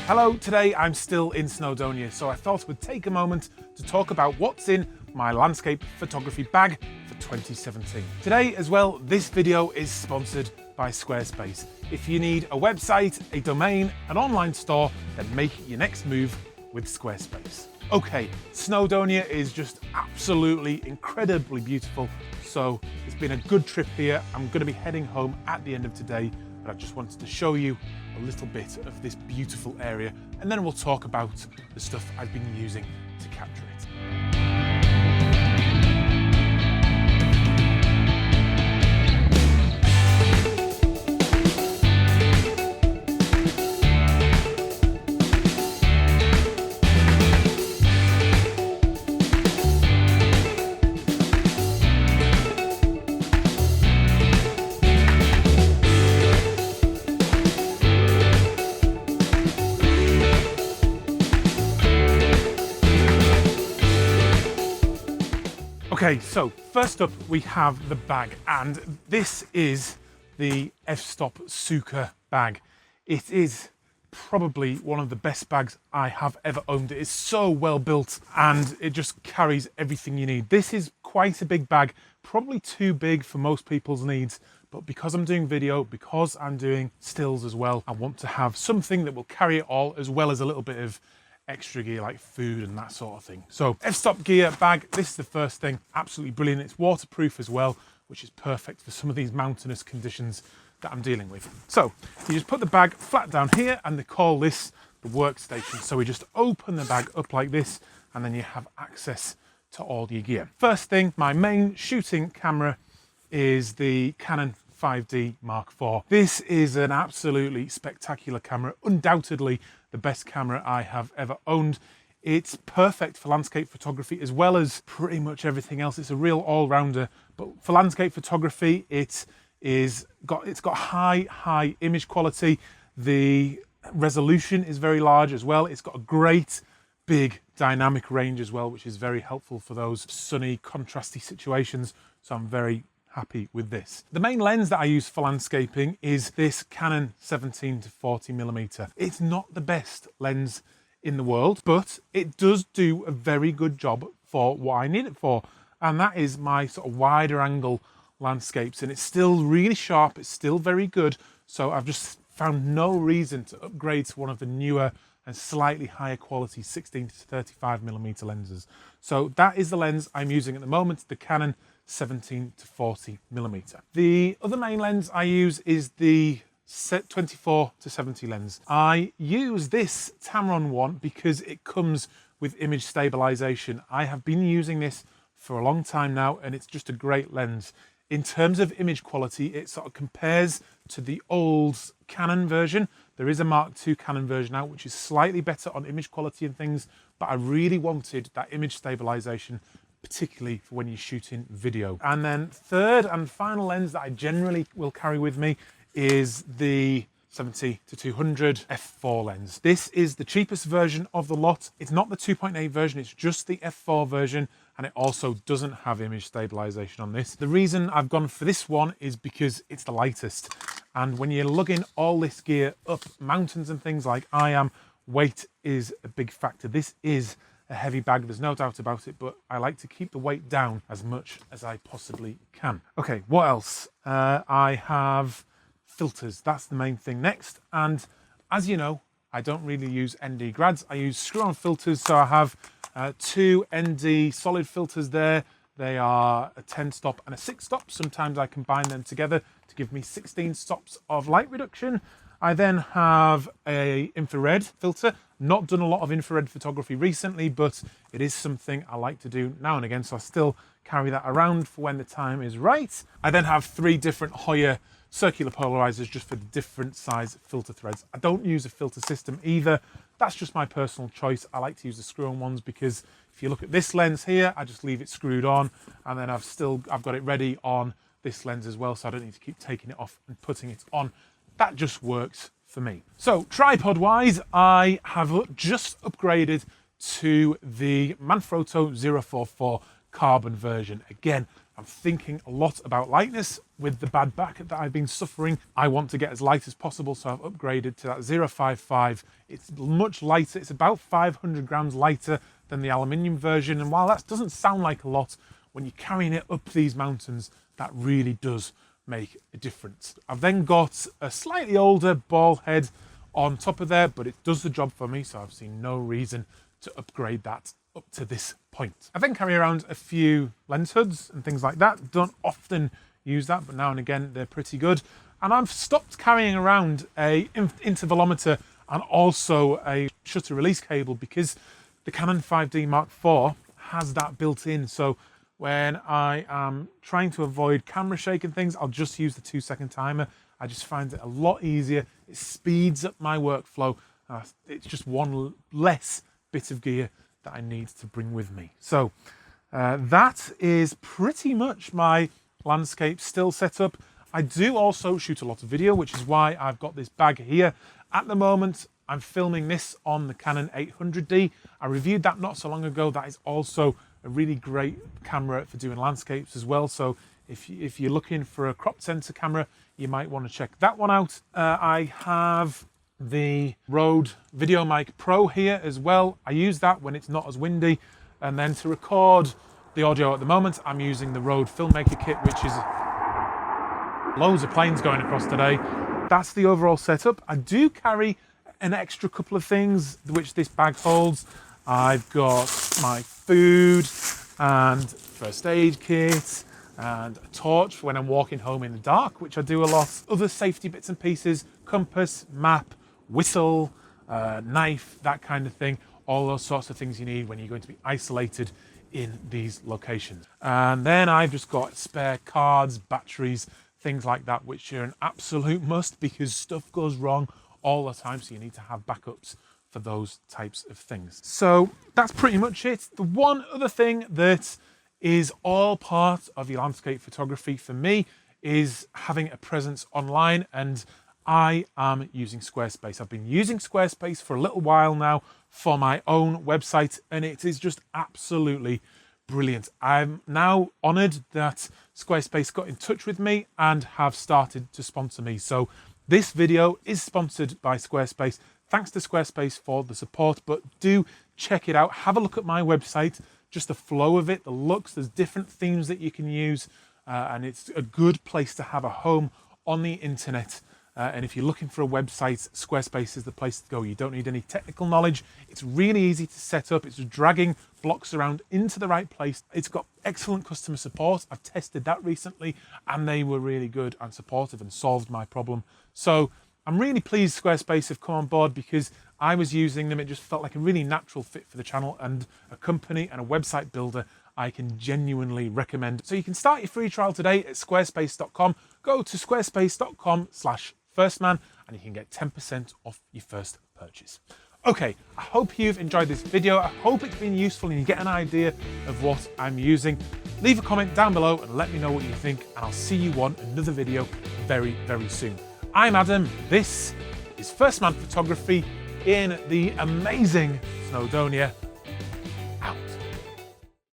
Hello, today I'm still in Snowdonia, so I thought we'd take a moment to talk about what's in my landscape photography bag for 2017. Today as well, this video is sponsored by Squarespace. If you need a website, a domain, an online store, then make your next move with Squarespace. Okay, Snowdonia is just absolutely incredibly beautiful, so it's been a good trip here. I'm going to be heading home at the end of today, but I just wanted to show you a little bit of this beautiful area, and then we'll talk about the stuff I've been using to capture it. Okay, so first up we have the bag, and this is the F-stop Sukha bag. It is probably one of the best bags I have ever owned. It is so well built and it just carries everything you need. This is quite a big bag, probably too big for most people's needs, but because I'm doing video, because I'm doing stills as well, I want to have something that will carry it all, as well as a little bit of extra gear like food and that sort of thing. So F-stop gear bag, this is the first thing, absolutely brilliant. It's waterproof as well, which is perfect for some of these mountainous conditions that I'm dealing with. So you just put the bag flat down here, and they call this the workstation. So we just open the bag up like this, and then you have access to all your gear. First thing, my main shooting camera is the Canon 5D Mark IV. This is an absolutely spectacular camera, undoubtedly the best camera I have ever owned. It's perfect for landscape photography as well as pretty much everything else. It's a real all-rounder, but for landscape photography, it's got high image quality. The resolution is very large as well. It's got a great big dynamic range as well, which is very helpful for those sunny, contrasty situations. So I'm very happy with this. The main lens that I use for landscaping is this Canon 17 to 40mm. It's not the best lens in the world, but it does do a very good job for what I need it for. And that is my sort of wider angle landscapes. And it's still really sharp. It's still very good. So I've just found no reason to upgrade to one of the newer and slightly higher quality 16 to 35mm lenses. So that is the lens I'm using at the moment, the Canon 17 to 40mm. The other main lens I use is the 24 to 70 lens. I use this Tamron one because it comes with image stabilization. I have been using this for a long time now, and it's just a great lens. In terms of image quality, it sort of compares to the old Canon version. There is a Mark II Canon version out, which is slightly better on image quality and things, but I really wanted that image stabilization, particularly for when you're shooting video. And then third and final lens that I generally will carry with me is the 70 to 200 f4 lens. This is the cheapest version of the lot. It's not the 2.8 version, it's just the f4 version, and it also doesn't have image stabilization on this. The reason I've gone for this one is because it's the lightest. And when you're lugging all this gear up mountains and things like I am, weight is a big factor. This is a heavy bag, there's no doubt about it, but I like to keep the weight down as much as I possibly can. Okay, what else? I have filters, that's the main thing next. And as you know, I don't really use ND grads, I use screw-on filters. So I have two ND solid filters there. They are a 10 stop and a 6 stop. Sometimes I combine them together to give me 16 stops of light reduction. I then have a infrared filter. Not done a lot of infrared photography recently, but it is something I like to do now and again, so I still carry that around for when the time is right. I then have 3 different Hoyer circular polarizers just for the different size filter threads. I don't use a filter system either. That's just my personal choice. I like to use the screw-on ones because if you look at this lens here, I just leave it screwed on, and then I've got it ready on this lens as well, so I don't need to keep taking it off and putting it on. That just works for me. So tripod wise, I have just upgraded to the Manfrotto 044 carbon version. Again, I'm thinking a lot about lightness with the bad back that I've been suffering. I want to get as light as possible, so I've upgraded to that 055. It's much lighter. It's about 500 grams lighter than the aluminium version. And while that doesn't sound like a lot, when you're carrying it up these mountains, that really does make a difference. I've then got a slightly older ball head on top of there, but it does the job for me, so I've seen no reason to upgrade that up to this point. I then carry around a few lens hoods and things like that. Don't often use that, but now and again they're pretty good. And I've stopped carrying around a intervalometer and also a shutter release cable because the Canon 5D Mark IV has that built in. So when I am trying to avoid camera shake and things, I'll just use the 2-second timer. I just find it a lot easier. It speeds up my workflow. It's just one less bit of gear that I need to bring with me. So that is pretty much my landscape still setup. I do also shoot a lot of video, which is why I've got this bag here. At the moment, I'm filming this on the Canon 800D. I reviewed that not so long ago. That is also a really great camera for doing landscapes as well. So if you're looking for a crop sensor camera, you might want to check that one out. I have the Rode Video Mic Pro here as well. I use that when it's not as windy. And then to record the audio at the moment, I'm using the Rode Filmmaker Kit, which is loads of planes going across today. That's the overall setup. I do carry an extra couple of things which this bag holds. I've got my food and first aid kit and a torch for when I'm walking home in the dark, which I do a lot. Other safety bits and pieces, compass, map, whistle, knife, that kind of thing. All those sorts of things you need when you're going to be isolated in these locations. And then I've just got spare cards, batteries, things like that, which are an absolute must because stuff goes wrong all the time. So you need to have backups for those types of things. So that's pretty much it. The one other thing that is all part of your landscape photography for me is having a presence online, and I am using Squarespace. I've been using Squarespace for a little while now for my own website, and it is just absolutely brilliant. I'm now honoured that Squarespace got in touch with me and have started to sponsor me. So this video is sponsored by Squarespace. Thanks to Squarespace for the support, but do check it out. Have a look at my website, just the flow of it, the looks, there's different themes that you can use, and it's a good place to have a home on the internet. And if you're looking for a website, Squarespace is the place to go. You don't need any technical knowledge. It's really easy to set up. It's just dragging blocks around into the right place. It's got excellent customer support. I've tested that recently and they were really good and supportive and solved my problem. So I'm really pleased Squarespace have come on board because I was using them. It just felt like a really natural fit for the channel, and a company and a website builder I can genuinely recommend. So you can start your free trial today at squarespace.com. Go to squarespace.com/firstman and you can get 10% off your first purchase. Okay, I hope you've enjoyed this video. I hope it's been useful and you get an idea of what I'm using. Leave a comment down below and let me know what you think, and I'll see you on another video very, very soon. I'm Adam. This is First Man Photography in the amazing Snowdonia